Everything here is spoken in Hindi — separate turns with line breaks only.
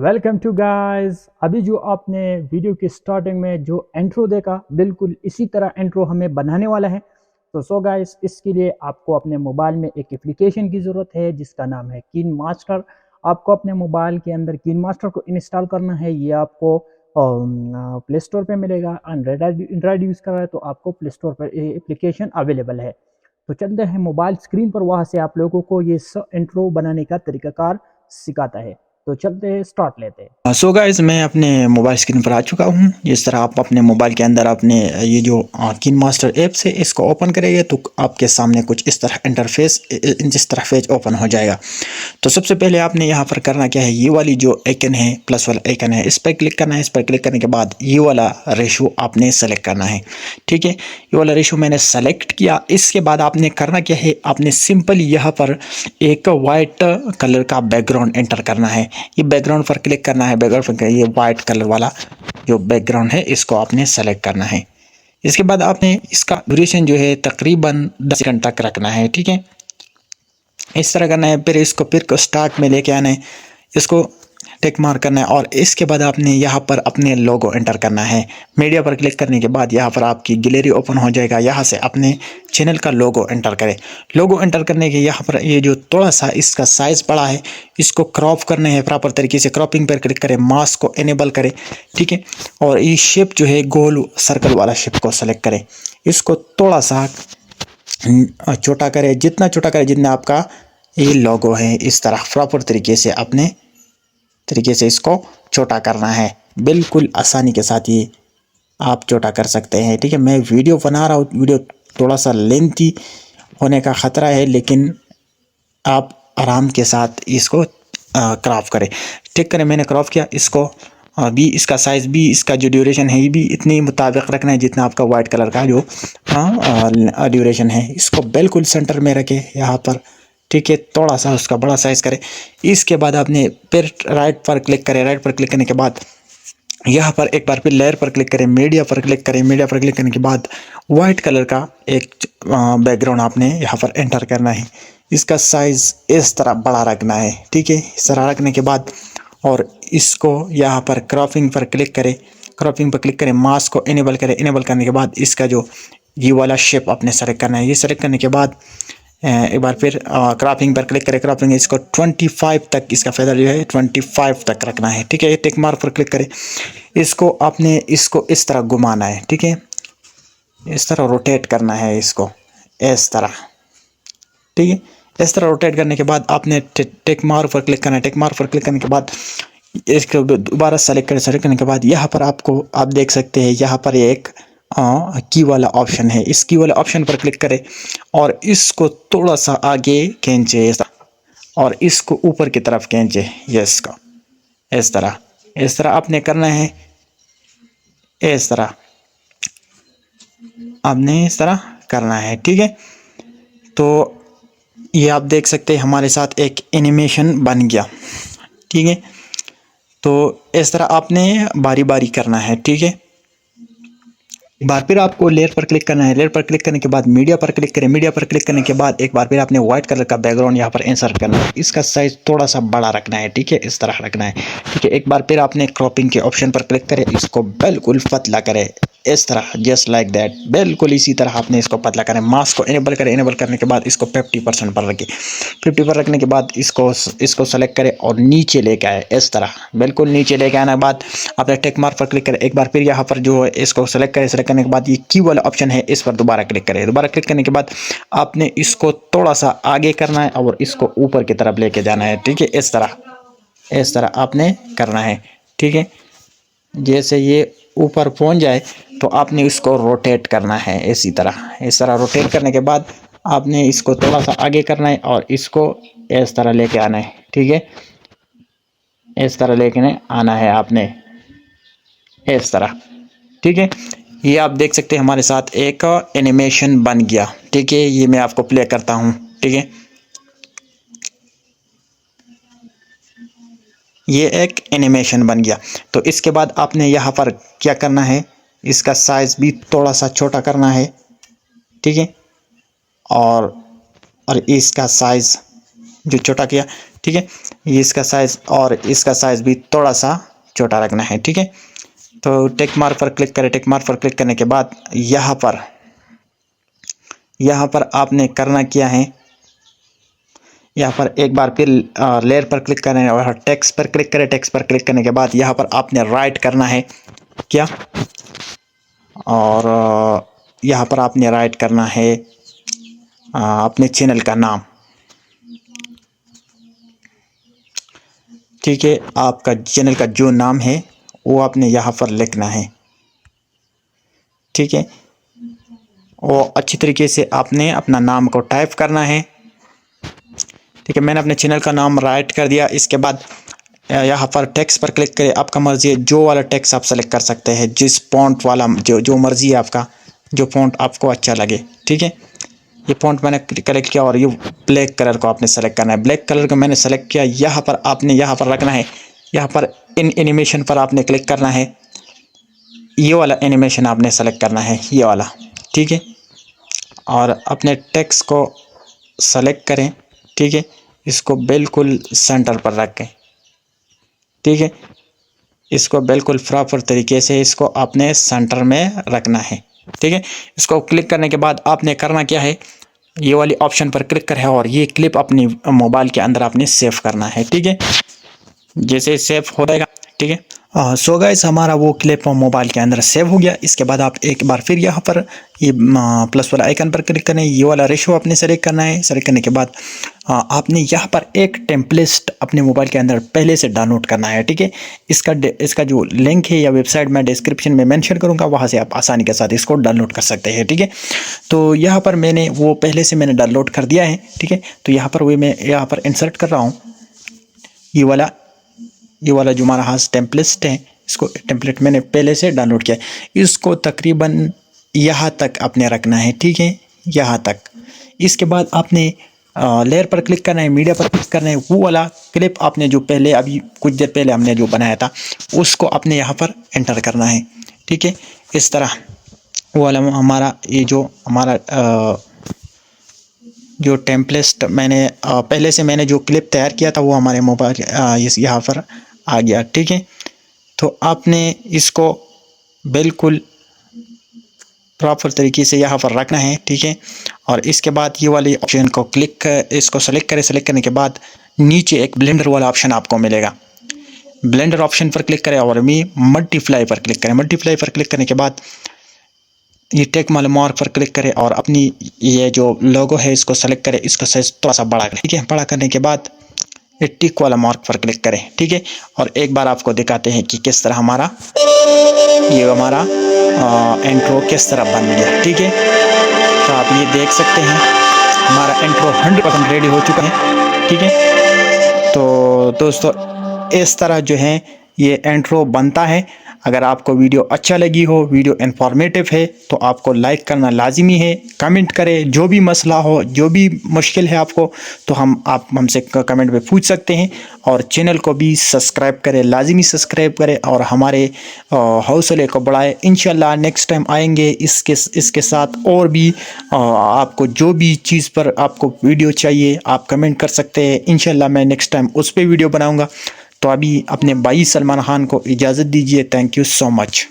Welcome to guys. अभी जो आपने वीडियो की स्टार्टिंग में जो इंट्रो देखा, बिल्कुल इसी तरह इंट्रो हमें बनाने वाला है। तो सो गाइस, इसके लिए आपको अपने मोबाइल में एक एप्लीकेशन की ज़रूरत है जिसका नाम है कीन मास्टर। आपको अपने मोबाइल के अंदर कीन मास्टर को इंस्टॉल करना है। ये आपको प्ले स्टोर पे मिलेगा। एंड्रॉयड यूज़ कर रहा है तो आपको प्ले स्टोर पर ये एप्लीकेशन अवेलेबल है। तो चलते हैं मोबाइल स्क्रीन पर, वहाँ से आप लोगों को ये इंट्रो बनाने का तरीकाकार सिखाता है। तो चलते हैं, स्टार्ट लेते हैं।
सो गाइस, मैं अपने मोबाइल स्क्रीन पर आ चुका हूँ। इस तरह आप अपने मोबाइल के अंदर अपने ये जो कीन मास्टर ऐप्स है इसको ओपन करेंगे तो आपके सामने कुछ इस तरह इंटरफेस इस तरह पेज ओपन हो जाएगा। तो सबसे पहले आपने यहाँ पर करना क्या है, ये वाली जो आइकन है, प्लस वाला आइकन है, इस पर क्लिक करना है। इस पर क्लिक करने के बाद ये वाला रेशो आपने सेलेक्ट करना है। ठीक है, ये वाला रेशो मैंने सेलेक्ट किया। इसके बाद आपने करना क्या है, आपने सिंपल यहाँ पर एक वाइट कलर का बैकग्राउंड एंटर करना है। ये बैकग्राउंड पर क्लिक करना है। बैकग्राउंड पर ये वाइट कलर वाला जो बैकग्राउंड है इसको आपने सेलेक्ट करना है। इसके बाद आपने इसका ड्यूरेशन जो है तकरीबन 10 सेकंड तक रखना है। ठीक है, इस तरह करना है। फिर इसको स्टार्ट में लेके आना है, इसको टिक मार्क करना है और इसके बाद आपने यहाँ पर अपने लोगो एंटर करना है। मीडिया पर क्लिक करने के बाद यहाँ पर आपकी गैलरी ओपन हो जाएगा। यहाँ से अपने चैनल का लोगो एंटर करें। लोगो एंटर करने के यहाँ पर ये जो थोड़ा सा इसका साइज़ बड़ा है, इसको क्रॉप करना है प्रॉपर तरीके से। क्रॉपिंग पर क्लिक करें, मास्क को इनेबल करें। ठीक है, और ये शेप जो है गोल सर्कल वाला शेप को सेलेक्ट करें। इसको थोड़ा सा छोटा करें, जितना छोटा करें जितना आपका ये लोगो है। इस तरह प्रॉपर तरीके से अपने तरीके से इसको छोटा करना है। बिल्कुल आसानी के साथ ये आप छोटा कर सकते हैं। ठीक है, मैं वीडियो बना रहा हूँ, वीडियो थोड़ा सा लेंथी होने का ख़तरा है, लेकिन आप आराम के साथ इसको क्रॉप करें। ठीक करें, मैंने क्रॉप किया। इसको भी इसका साइज़ भी इसका जो ड्यूरेशन है ये भी इतनी मुताबिक रखना है जितना आपका वाइट कलर का जो ड्यूरेशन है। इसको बिल्कुल सेंटर में रखें यहाँ पर। ठीक है, थोड़ा सा उसका बड़ा साइज़ करें। इसके बाद आपने फिर राइट पर क्लिक करें। राइट पर क्लिक करने के बाद यहाँ पर एक बार फिर लेयर पर क्लिक करें, मीडिया पर क्लिक करें। मीडिया पर क्लिक करने के बाद वाइट कलर का एक बैकग्राउंड आपने यहाँ पर एंटर करना है। इसका साइज़ इस तरह बड़ा रखना है। ठीक है, इस तरह रखने के बाद और इसको यहाँ पर क्रॉपिंग पर क्लिक करें। क्रॉपिंग पर क्लिक करें, मास्क को इनेबल करें। इनेबल करने के बाद इसका जो ये वाला शेप आपने सेलेक्ट करना है। ये सेलेक्ट करने के बाद एक बार फिर क्रॉपिंग पर क्लिक करें। क्रॉपिंग इसको 25 तक, इसका फेदर जो है 25 तक रखना है। ठीक है, टिक मार्क पर क्लिक करें। इसको आपने इसको इस तरह घुमाना है। ठीक है, इस तरह रोटेट करना है इसको, इस तरह। ठीक है, इस तरह रोटेट करने के बाद आपने टिक मार्क पर क्लिक करना है। टिक मार्क पर क्लिक करने के बाद इसको दोबारा सेलेक्ट करें। सेलेक्ट करने के बाद यहाँ पर आपको आप देख सकते हैं यहाँ पर एक की वाला ऑप्शन है। इस की वाले ऑप्शन पर क्लिक करें और इसको थोड़ा सा आगे खींचे और इसको ऊपर की तरफ खींचे। यस का इस तरह आपने करना है। इस तरह आपने इस तरह करना है। ठीक है, तो ये आप देख सकते हैं हमारे साथ एक एनिमेशन बन गया। ठीक है, तो इस तरह आपने बारी बारी करना है। ठीक है, एक बार फिर आपको लेयर पर क्लिक करना है। लेयर पर क्लिक करने के बाद मीडिया पर क्लिक करें। मीडिया पर क्लिक करने के बाद एक बार फिर आपने व्हाइट कलर का बैकग्राउंड यहाँ पर इंसर्ट करना है। इसका साइज थोड़ा सा बड़ा रखना है। ठीक है, इस तरह रखना है। ठीक है, एक बार फिर आपने क्रॉपिंग के ऑप्शन पर क्लिक करें। इसको बिल्कुल पतला करें, इस तरह, जस्ट लाइक दैट। बिल्कुल इसी तरह आपने इसको पतला करें। मास्क को इनेबल करें। इनेबल करने के बाद इसको 50% पर रखें। 50 पर रखने के बाद इसको सेलेक्ट करें और नीचे लेके आए। इस तरह बिल्कुल नीचे लेके आने के बाद आपने टिक मार्क पर क्लिक करें। एक बार फिर यहाँ पर जो है इसको सेलेक्ट करें। सेलेक्ट करने के बाद ये की वाला ऑप्शन है, इस पर दोबारा क्लिक करें। दोबारा क्लिक करने के बाद आपने इसको थोड़ा सा आगे करना है और इसको ऊपर की तरफ लेके जाना है। ठीक है, इस तरह आपने करना है। ठीक है, जैसे ये ऊपर पहुंच जाए तो आपने इसको रोटेट करना है। इसी तरह इस तरह रोटेट करने के बाद आपने इसको थोड़ा सा आगे करना है और इसको इस तरह लेके आना है। ठीक है, इस तरह लेके आना है आपने, इस तरह। ठीक है, ये आप देख सकते हैं हमारे साथ एक एनिमेशन बन गया। ठीक है, ये मैं आपको प्ले करता हूँ। ठीक है, ये एक एनिमेशन बन गया। तो इसके बाद आपने यहाँ पर क्या करना है, इसका साइज़ भी थोड़ा सा छोटा करना है। ठीक है, और इसका साइज़ जो छोटा किया। ठीक है, ये इसका साइज़ और इसका साइज़ भी थोड़ा सा छोटा रखना है, ठीक है। तो टिक मार्क पर क्लिक करें। टिक मार्क पर क्लिक करने के बाद यहाँ पर आपने करना क्या है, यहाँ पर एक बार फिर लेयर पर क्लिक करें और टेक्स्ट पर क्लिक करें। टेक्स्ट पर क्लिक करने के बाद यहाँ पर आपने राइट करना है क्या, और यहाँ पर आपने राइट करना है अपने चैनल का नाम, ठीक है। आपका चैनल का जो नाम है वो आपने यहाँ पर लिखना है, ठीक है। वो अच्छी तरीके से आपने अपना नाम को टाइप करना है, ठीक है। मैंने अपने चैनल का नाम राइट कर दिया। इसके बाद यहाँ पर टेक्स्ट पर क्लिक करें। आपका मर्जी है, जो वाला टेक्स्ट आप सेलेक्ट कर सकते हैं, जिस फॉन्ट वाला जो मर्जी है आपका, जो फॉन्ट आपको अच्छा लगे, ठीक है। ये फॉन्ट मैंने कलेक्ट किया और ये ब्लैक कलर को आपने सेलेक्ट करना है। ब्लैक कलर को मैंने सेलेक्ट किया। यहाँ पर आपने यहाँ पर रखना है, यहाँ पर इन एनिमेशन पर आपने क्लिक करना है। ये वाला एनिमेशन आपने सेलेक्ट करना है, ये वाला, ठीक है। और अपने टेक्स्ट को सेलेक्ट करें, ठीक है। इसको बिल्कुल सेंटर पर रखें, ठीक है। इसको बिल्कुल प्रॉपर तरीके से इसको आपने सेंटर में रखना है, ठीक है। इसको क्लिक करने के बाद आपने करना क्या है, ये वाली ऑप्शन पर क्लिक करें और ये क्लिप अपनी मोबाइल के अंदर आपने सेव करना है, ठीक है। जैसे सेव हो जाएगा, ठीक है। सो गाइस, हमारा वो क्लिप मोबाइल के अंदर सेव हो गया। इसके बाद आप एक बार फिर यहाँ पर ये प्लस वाला आइकन पर क्लिक करें। ये वाला रेशो आपने सेलेक्ट करना है। सेलेक्ट करने के बाद आपने यहाँ पर एक टेम्पलेट अपने मोबाइल के अंदर पहले से डाउनलोड करना है, ठीक है। इसका जो लिंक है या वेबसाइट मैं डिस्क्रिप्शन में मेंशन करूँगा, वहाँ से आप आसानी के साथ इसको डाउनलोड कर सकते हैं, ठीक है। तो यहाँ पर मैंने वो पहले से मैंने डाउनलोड कर दिया है, ठीक है। तो यहाँ पर मैं यहाँ पर इंसर्ट कर रहा हूँ ये वाला जो हमारा हाथ टेम्पलेट है, इसको टेम्पलेट मैंने पहले से डाउनलोड किया है। इसको तकरीबन यहाँ तक आपने रखना है, ठीक है, यहाँ तक। इसके बाद आपने लेयर पर क्लिक करना है, मीडिया पर क्लिक करना है। वो वाला क्लिप आपने जो पहले अभी कुछ देर पहले हमने जो बनाया था उसको आपने यहाँ पर एंटर करना है, ठीक है। इस तरह वो वाला हमारा ये जो हमारा जो टेम्पलेट मैंने पहले से मैंने जो क्लिप तैयार किया था वो हमारे मोबाइल यहाँ पर आ गया, ठीक है। तो आपने इसको बिल्कुल प्रॉपर तरीके से यहाँ पर रखना है, ठीक है। और इसके बाद ये वाले ऑप्शन को इसको सेलेक्ट करें। सेलेक्ट करने के बाद नीचे एक ब्लेंडर वाला ऑप्शन आपको मिलेगा। ब्लेंडर ऑप्शन पर क्लिक करें और मल्टीप्लाई पर क्लिक करें। मल्टीप्लाई पर क्लिक करने के बाद ये टेक वाले मार्क पर क्लिक करें और अपनी ये जो लोगो है इसको सेलेक्ट करें। इसका साइज थोड़ा सा बड़ा करें, ठीक है। बड़ा करने के बाद ये टिक वाला मार्क पर क्लिक करें, ठीक है। और एक बार आपको दिखाते हैं कि किस तरह हमारा इंट्रो किस तरह बन गया, ठीक है। तो आप ये देख सकते हैं हमारा इंट्रो 100% रेडी हो चुका है, ठीक है। तो दोस्तों, इस तरह जो है ये इंट्रो बनता है। अगर आपको वीडियो अच्छा लगी हो, वीडियो इन्फॉर्मेटिव है, तो आपको लाइक करना लाजिमी है। कमेंट करें, जो भी मसला हो, जो भी मुश्किल है आपको, तो आप हमसे कमेंट में पूछ सकते हैं। और चैनल को भी सब्सक्राइब करें, लाजिमी सब्सक्राइब करें और हमारे हौसले को बढ़ाएं। इंशाल्लाह नेक्स्ट टाइम आएंगे इसके साथ और भी आपको जो भी चीज़ पर आपको वीडियो चाहिए आप कमेंट कर सकते हैं। इंशाल्लाह मैं नेक्स्ट टाइम उस पर वीडियो बनाऊँगा। तो अभी अपने भाई सलमान खान को इजाज़त दीजिए। Thank you so much.